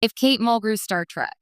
If Kate Mulgrew's Star Trek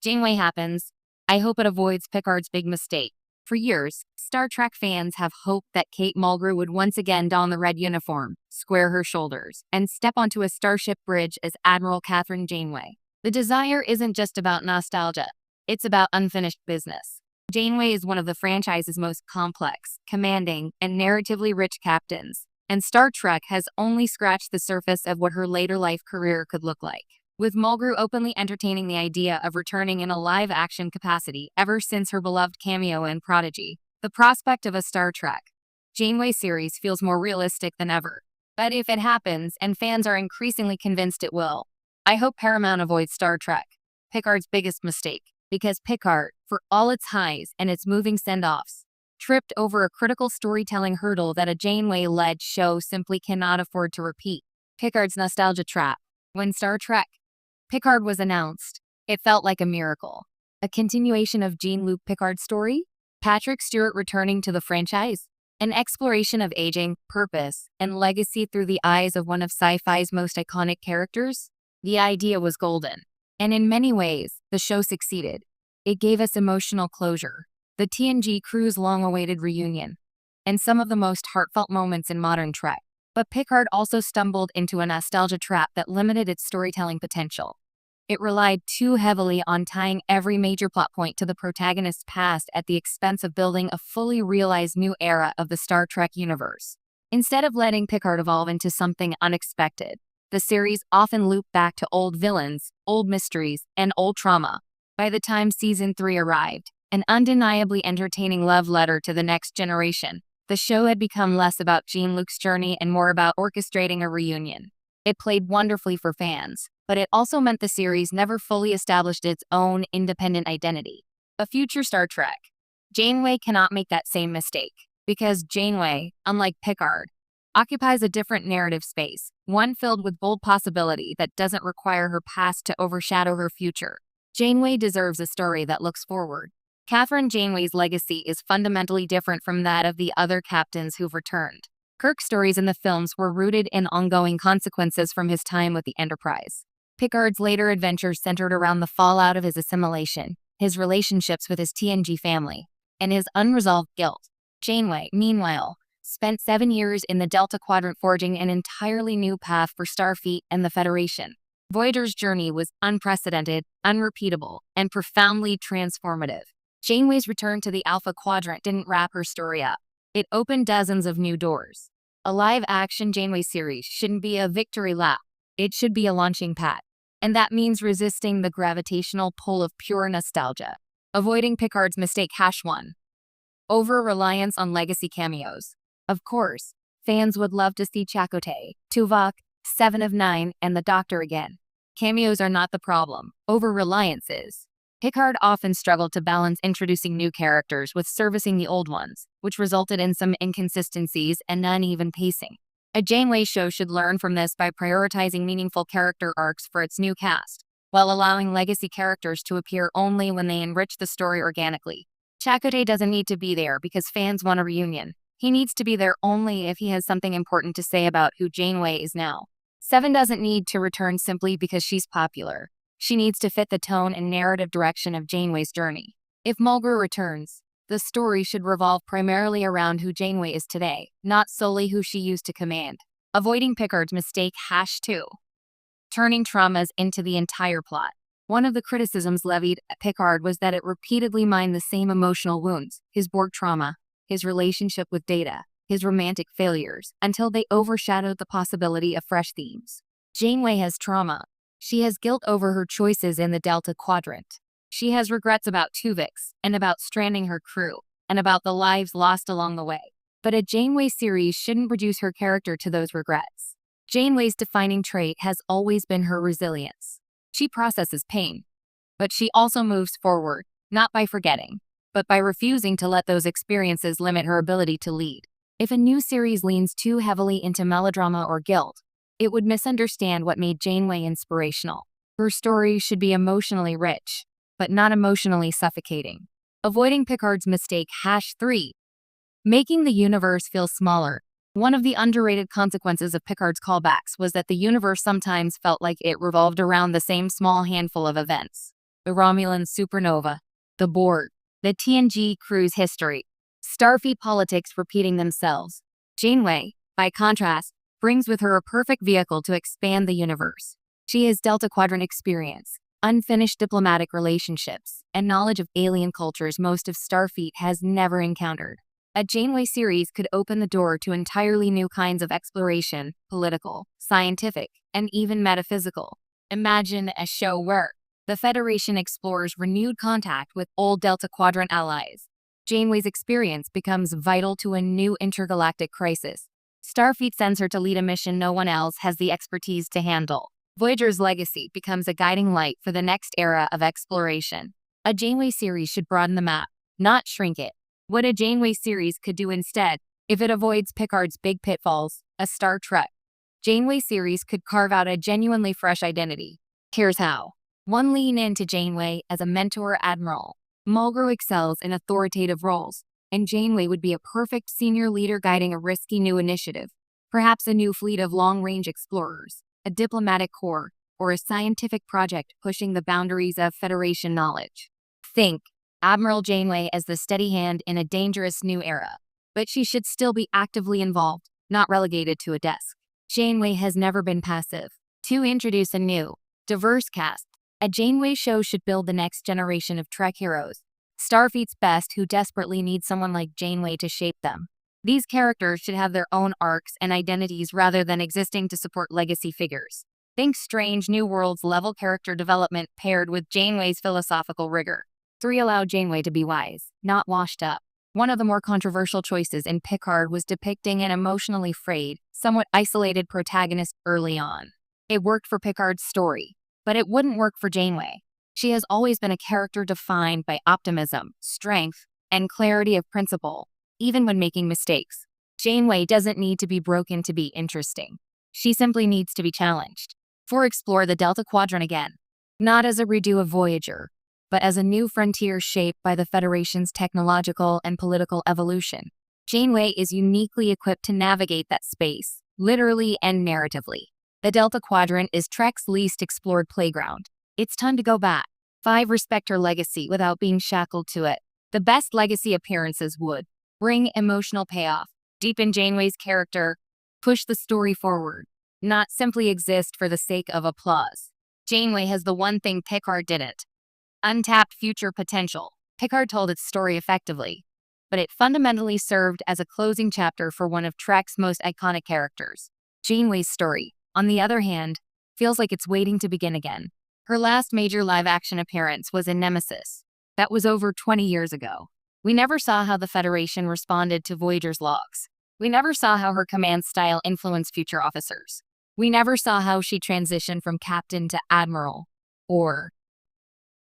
Janeway happens, I hope it avoids Picard's big mistake. For years, Star Trek fans have hoped that Kate Mulgrew would once again don the red uniform, square her shoulders, and step onto a starship bridge as Admiral Catherine Janeway. The desire isn't just about nostalgia, it's about unfinished business. Janeway is one of the franchise's most complex, commanding, and narratively rich captains, and Star Trek has only scratched the surface of what her later life career could look like. With Mulgrew openly entertaining the idea of returning in a live-action capacity ever since her beloved cameo in Prodigy, the prospect of a Star Trek Janeway series feels more realistic than ever. But if it happens, and fans are increasingly convinced it will, I hope Paramount avoids Star Trek Picard's biggest mistake, because Picard, for all its highs and its moving send-offs, tripped over a critical storytelling hurdle that a Janeway-led show simply cannot afford to repeat. Picard's nostalgia trap. When Star Trek Picard was announced, it felt like a miracle. A continuation of Jean-Luc Picard's story? Patrick Stewart returning to the franchise? An exploration of aging, purpose, and legacy through the eyes of one of sci-fi's most iconic characters? The idea was golden. And in many ways, the show succeeded. It gave us emotional closure, the TNG crew's long-awaited reunion, and some of the most heartfelt moments in modern Trek. But Picard also stumbled into a nostalgia trap that limited its storytelling potential. It relied too heavily on tying every major plot point to the protagonist's past at the expense of building a fully realized new era of the Star Trek universe. Instead of letting Picard evolve into something unexpected, the series often looped back to old villains, old mysteries, and old trauma. By the time Season 3 arrived, an undeniably entertaining love letter to the next generation, the show had become less about Jean-Luc's journey and more about orchestrating a reunion. It played wonderfully for fans, but it also meant the series never fully established its own independent identity. A future Star Trek Janeway cannot make that same mistake, because Janeway, unlike Picard, occupies a different narrative space, one filled with bold possibility that doesn't require her past to overshadow her future. Janeway deserves a story that looks forward. Catherine Janeway's legacy is fundamentally different from that of the other captains who've returned. Kirk's stories in the films were rooted in ongoing consequences from his time with the Enterprise. Picard's later adventures centered around the fallout of his assimilation, his relationships with his TNG family, and his unresolved guilt. Janeway, meanwhile, spent 7 years in the Delta Quadrant forging an entirely new path for Starfleet and the Federation. Voyager's journey was unprecedented, unrepeatable, and profoundly transformative. Janeway's return to the Alpha Quadrant didn't wrap her story up. It opened dozens of new doors. A live-action Janeway series shouldn't be a victory lap. It should be a launching pad. And that means resisting the gravitational pull of pure nostalgia. Avoiding Picard's mistake #1. Over-reliance on legacy cameos. Of course, fans would love to see Chakotay, Tuvok, Seven of Nine, and the Doctor again. Cameos are not the problem. Over-reliance is. Picard often struggled to balance introducing new characters with servicing the old ones, which resulted in some inconsistencies and uneven pacing. A Janeway show should learn from this by prioritizing meaningful character arcs for its new cast, while allowing legacy characters to appear only when they enrich the story organically. Chakotay doesn't need to be there because fans want a reunion. He needs to be there only if he has something important to say about who Janeway is now. Seven doesn't need to return simply because she's popular. She needs to fit the tone and narrative direction of Janeway's journey. If Mulgrew returns, the story should revolve primarily around who Janeway is today, not solely who she used to command. Avoiding Picard's mistake #2. Turning traumas into the entire plot. One of the criticisms levied at Picard was that it repeatedly mined the same emotional wounds, his Borg trauma, his relationship with Data, his romantic failures, until they overshadowed the possibility of fresh themes. Janeway has trauma. She has guilt over her choices in the Delta Quadrant. She has regrets about Tuvix, and about stranding her crew, and about the lives lost along the way. But a Janeway series shouldn't reduce her character to those regrets. Janeway's defining trait has always been her resilience. She processes pain, but she also moves forward, not by forgetting, but by refusing to let those experiences limit her ability to lead. If a new series leans too heavily into melodrama or guilt, it would misunderstand what made Janeway inspirational. Her story should be emotionally rich, but not emotionally suffocating. Avoiding Picard's mistake #3. Making the universe feel smaller. One of the underrated consequences of Picard's callbacks was that the universe sometimes felt like it revolved around the same small handful of events. The Romulan supernova, the Borg, the TNG crew's history, Starfleet politics repeating themselves. Janeway, by contrast, brings with her a perfect vehicle to expand the universe. She has Delta Quadrant experience, unfinished diplomatic relationships, and knowledge of alien cultures most of Starfleet has never encountered. A Janeway series could open the door to entirely new kinds of exploration, political, scientific, and even metaphysical. Imagine a show where the Federation explores renewed contact with old Delta Quadrant allies. Janeway's experience becomes vital to a new intergalactic crisis. Starfleet sends her to lead a mission no one else has the expertise to handle. Voyager's legacy becomes a guiding light for the next era of exploration. A Janeway series should broaden the map, not shrink it. What a Janeway series could do instead, if it avoids Picard's big pitfalls, a Star Trek Janeway series could carve out a genuinely fresh identity. Here's how. 1. Lean into Janeway as a mentor admiral. Mulgrew excels in authoritative roles, and Janeway would be a perfect senior leader guiding a risky new initiative. Perhaps a new fleet of long-range explorers, a diplomatic corps, or a scientific project pushing the boundaries of Federation knowledge. Think Admiral Janeway as the steady hand in a dangerous new era. But she should still be actively involved, not relegated to a desk. Janeway has never been passive. 2. Introduce a new, diverse cast. A Janeway show should build the next generation of Trek heroes. Starfleet's best who desperately need someone like Janeway to shape them. These characters should have their own arcs and identities rather than existing to support legacy figures. Think Strange New Worlds level character development paired with Janeway's philosophical rigor. 3. Allow Janeway to be wise, not washed up. One of the more controversial choices in Picard was depicting an emotionally frayed, somewhat isolated protagonist early on. It worked for Picard's story, but it wouldn't work for Janeway. She has always been a character defined by optimism, strength, and clarity of principle, even when making mistakes. Janeway doesn't need to be broken to be interesting. She simply needs to be challenged. 4. Explore the Delta Quadrant again. Not as a redo of Voyager, but as a new frontier shaped by the Federation's technological and political evolution. Janeway is uniquely equipped to navigate that space, literally and narratively. The Delta Quadrant is Trek's least explored playground. It's time to go back. 5. Respect her legacy without being shackled to it. The best legacy appearances would bring emotional payoff, deepen Janeway's character, push the story forward, not simply exist for the sake of applause. Janeway has the one thing Picard didn't. Untapped future potential. Picard told its story effectively, but it fundamentally served as a closing chapter for one of Trek's most iconic characters. Janeway's story, on the other hand, feels like it's waiting to begin again. Her last major live-action appearance was in Nemesis. That was over 20 years ago. We never saw how the Federation responded to Voyager's logs. We never saw how her command style influenced future officers. We never saw how she transitioned from captain to admiral, or